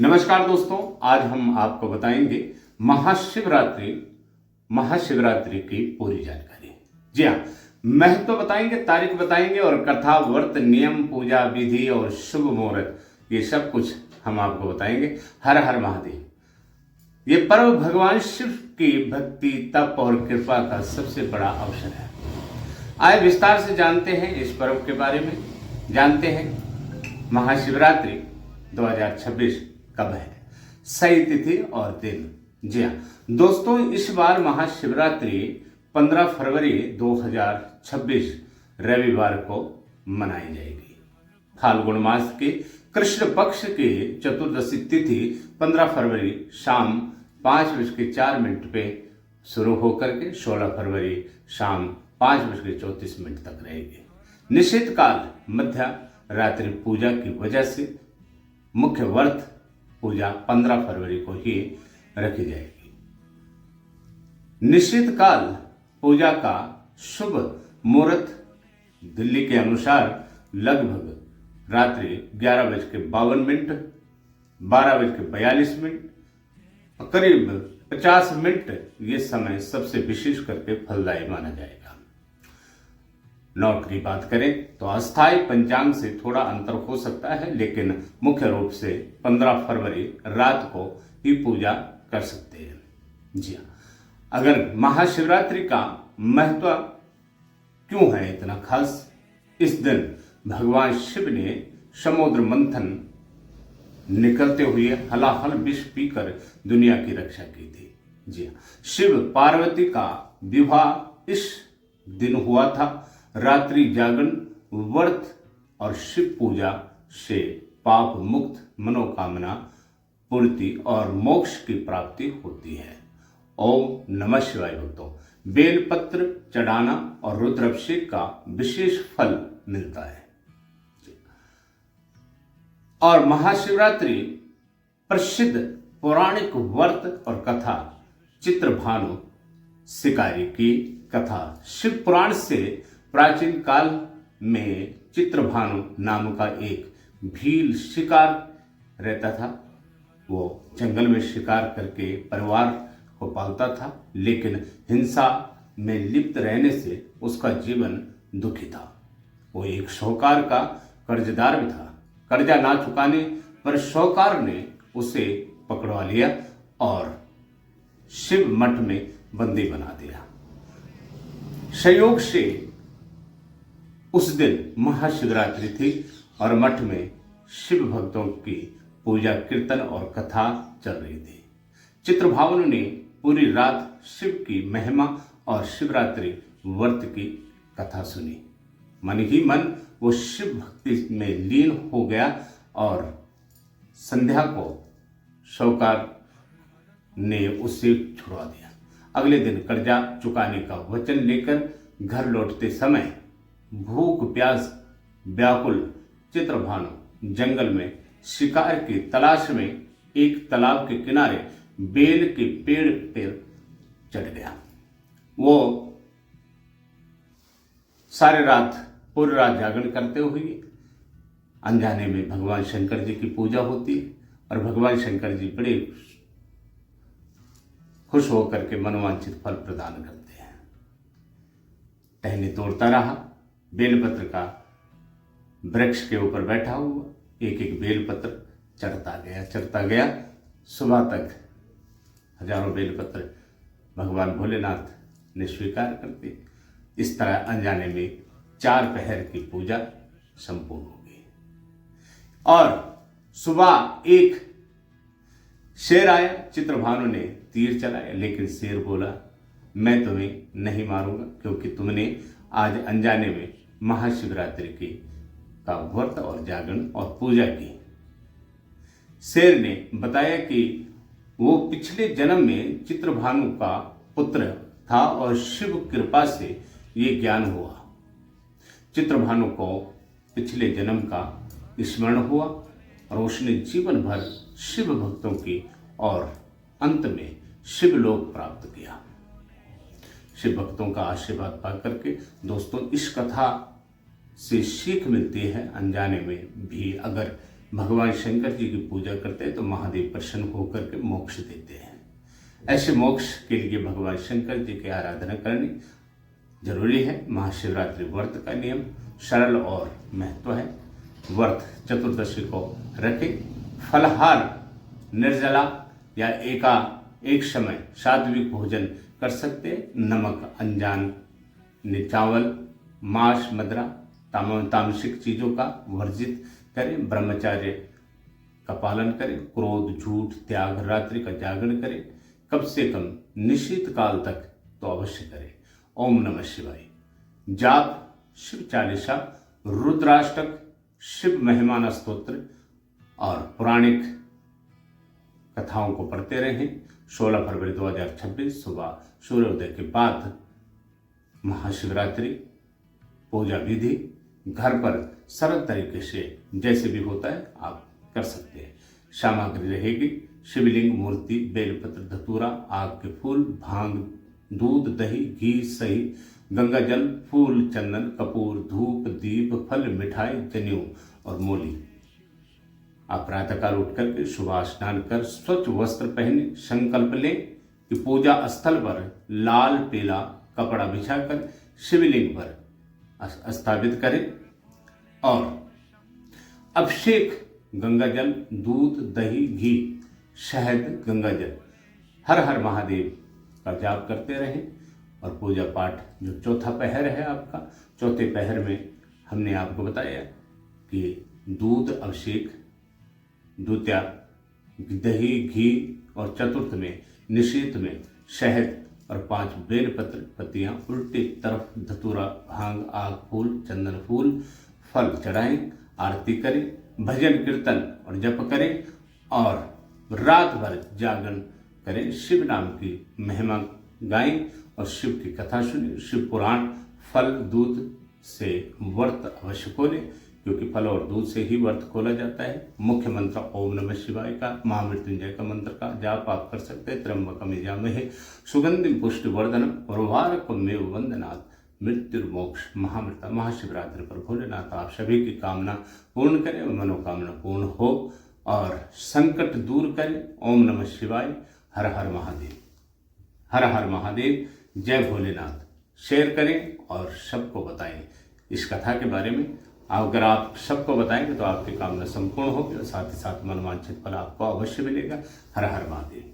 नमस्कार दोस्तों, आज हम आपको बताएंगे महाशिवरात्रि की पूरी जानकारी। जी हाँ, महत्व बताएंगे, तारीख बताएंगे और कथा, व्रत, नियम, पूजा विधि और शुभ मुहूर्त, ये सब कुछ हम आपको बताएंगे। हर हर महादेव। ये पर्व भगवान शिव की भक्ति, तप और कृपा का सबसे बड़ा अवसर है। आइए विस्तार से जानते हैं इस पर्व के बारे में। जानते हैं महाशिवरात्रि 2026 कब है, सही तिथि और दिन। जी हाँ दोस्तों, इस बार महाशिवरात्रि 15 फरवरी 2026 रविवार को मनाई जाएगी। फाल्गुन मास के कृष्ण पक्ष की चतुर्दशी तिथि 15 फरवरी शाम 5:04 पे शुरू होकर के 16 फरवरी शाम 5:34 तक रहेगी। निश्चित काल मध्य रात्रि पूजा की वजह से मुख्य व्रत पूजा 15 फरवरी को ही रखी जाएगी। निश्चित काल पूजा का शुभ मुहूर्त दिल्ली के अनुसार लगभग रात्रि 11:52, 12:42, करीब 50 मिनट ये समय सबसे विशेष करके फलदायी माना जाएगा। नौट की बात करें तो अस्थायी पंचांग से थोड़ा अंतर हो सकता है, लेकिन मुख्य रूप से 15 फरवरी रात को ही पूजा कर सकते हैं। जी हाँ, अगर महाशिवरात्रि का महत्व क्यों है इतना खास? इस दिन भगवान शिव ने समुद्र मंथन निकलते हुए हलाहल विष पीकर दुनिया की रक्षा की थी। जी हाँ, शिव पार्वती का विवाह इस दिन हुआ था। रात्रि जागरण, व्रत और शिव पूजा से पाप मुक्त, मनोकामना पूर्ति और मोक्ष की प्राप्ति होती है। ओम नमः शिवाय। भक्तों, बेलपत्र चढ़ाना और रुद्राभिषेक का विशेष फल मिलता है। और महाशिवरात्रि प्रसिद्ध पौराणिक व्रत और कथा चित्रभानु शिकारी की कथा। शिव पुराण से प्राचीन काल में चित्रभानु नाम का एक भील शिकार रहता था। वो जंगल में शिकार करके परिवार को पालता था, लेकिन हिंसा में लिप्त रहने से उसका जीवन दुखी था। वो एक शाहूकार का कर्जदार भी था। कर्जा ना चुकाने पर शाहूकार ने उसे पकड़वा लिया और शिव मठ में बंदी बना दिया। संयोग से उस दिन महाशिवरात्रि थी और मठ में शिव भक्तों की पूजा, कीर्तन और कथा चल रही थी। चित्रभानु ने पूरी रात शिव की महिमा और शिवरात्रि व्रत की कथा सुनी। मन ही मन वो शिव भक्ति में लीन हो गया और संध्या को शाहूकार ने उसे छुड़वा दिया। अगले दिन कर्जा चुकाने का वचन लेकर घर लौटते समय भूख प्यास व्याकुल चित्रभानु जंगल में शिकार की तलाश में एक तालाब के किनारे बेल के पेड़ पर चढ़ गया। वो पूरी रात जागरण करते हुए अनजाने में भगवान शंकर जी की पूजा होती है और भगवान शंकर जी बड़े खुश होकर के मनोवांछित फल प्रदान करते हैं। टहनी तोड़ता रहा, बेलपत्र का वृक्ष के ऊपर बैठा हुआ एक एक बेलपत्र चढ़ता गया। सुबह तक हजारों बेलपत्र भगवान भोलेनाथ ने स्वीकार करते। इस तरह अनजाने में 4 पहर की पूजा संपूर्ण हो गई और सुबह एक शेर आया। चित्रभानु ने तीर चलाया, लेकिन शेर बोला, मैं तुम्हें नहीं मारूंगा क्योंकि तुमने आज अनजाने में महाशिवरात्रि का व्रत और जागरण और पूजा की। शेर ने बताया कि वो पिछले जन्म में चित्रभानु का पुत्र था और शिव कृपा से ये ज्ञान हुआ। चित्रभानु को पिछले जन्म का स्मरण हुआ और उसने जीवन भर शिव भक्तों की और अंत में शिवलोक प्राप्त किया। शिव भक्तों का आशीर्वाद पा करके दोस्तों, इस कथा से सीख मिलती है। अनजाने में भी अगर भगवान शंकर जी की पूजा करते हैं तो महादेव प्रसन्न होकर के मोक्ष देते हैं। ऐसे मोक्ष के लिए भगवान शंकर जी की आराधना करनी जरूरी है। महाशिवरात्रि व्रत का नियम सरल और महत्व है। व्रत चतुर्दशी को रखें। फलाहार निर्जला या एक समय सात्विक भोजन कर सकते हैं। नमक, अनजान चावल, मांस, मदिरा, तामसिक चीजों का वर्जित करें। ब्रह्मचर्य का पालन करें। क्रोध, झूठ त्याग, रात्रि का जागरण करें। कम से कम निश्चित काल तक तो अवश्य करें। ओम नमः शिवाय। जाप, शिव चालीसा, रुद्राष्टक, शिव महिमा स्तोत्र और पौराणिक कथाओं को पढ़ते रहें। 16 फरवरी 2026 सुबह सूर्योदय के बाद महाशिवरात्रि पूजा विधि घर पर सरल तरीके से जैसे भी होता है आप कर सकते हैं। सामग्री रहेगी शिवलिंग, मूर्ति, बेलपत्र, धतूरा, आग के फूल, भांग, दूध, दही, घी, सही, गंगा जल, फूल, चंदन, कपूर, धूप, दीप, फल, मिठाई, जनेऊ और मूली। आप प्रातःकाल उठ करके सुबह स्नान कर स्वच्छ वस्त्र पहने संकल्प लें कि पूजा स्थल पर लाल पीला कपड़ा बिछाकर शिवलिंग पर स्थापित करें और अभिषेक गंगा जल, दूध, दही, घी, शहद, गंगा जल, हर हर महादेव का जाप करते रहें। और पूजा पाठ जो चौथा पहर है आपका, चौथे पहर में हमने आपको बताया कि दूध अभिषेक, द्वितीया दही, घी और चतुर्थ में निषेध में शहद और 5 बेलपत्र पत्तियां उल्टी तरफ धतूरा, भांग, आग, फूल, चंदन फूल, फल चढ़ाएं, आरती करें, भजन कीर्तन और जप करें और रात भर जागरण करें। शिव नाम की महिमा गाएं और शिव की कथा सुने। शिव पुराण, फल, दूध से व्रत अवश्य खोलें क्योंकि फल और दूध से ही व्रत खोला जाता है। मुख्य मंत्र ओम नमः शिवाय का, महामृत्युंजय का मंत्र का जाप आप कर सकते हैं। त्र्यंबकम यजामहे सुगंधिम पुष्टिवर्धनम उर्वारुकमेव वंदनात् मृत्युर्मोक्ष महामृता। महाशिवरात्रि पर भोलेनाथ आप सभी की कामना पूर्ण करें और मनोकामना पूर्ण हो और संकट दूर करें। ओम नमः शिवाय। हर हर महादेव, हर हर महादेव। जय भोलेनाथ। शेयर करें और सबको बताएं इस कथा के बारे में। अगर आप सबको बताएंगे तो आपकी कामना संपूर्ण होगी और साथ ही साथ मनोवांछित फल आपको अवश्य मिलेगा। हर हर महादेव।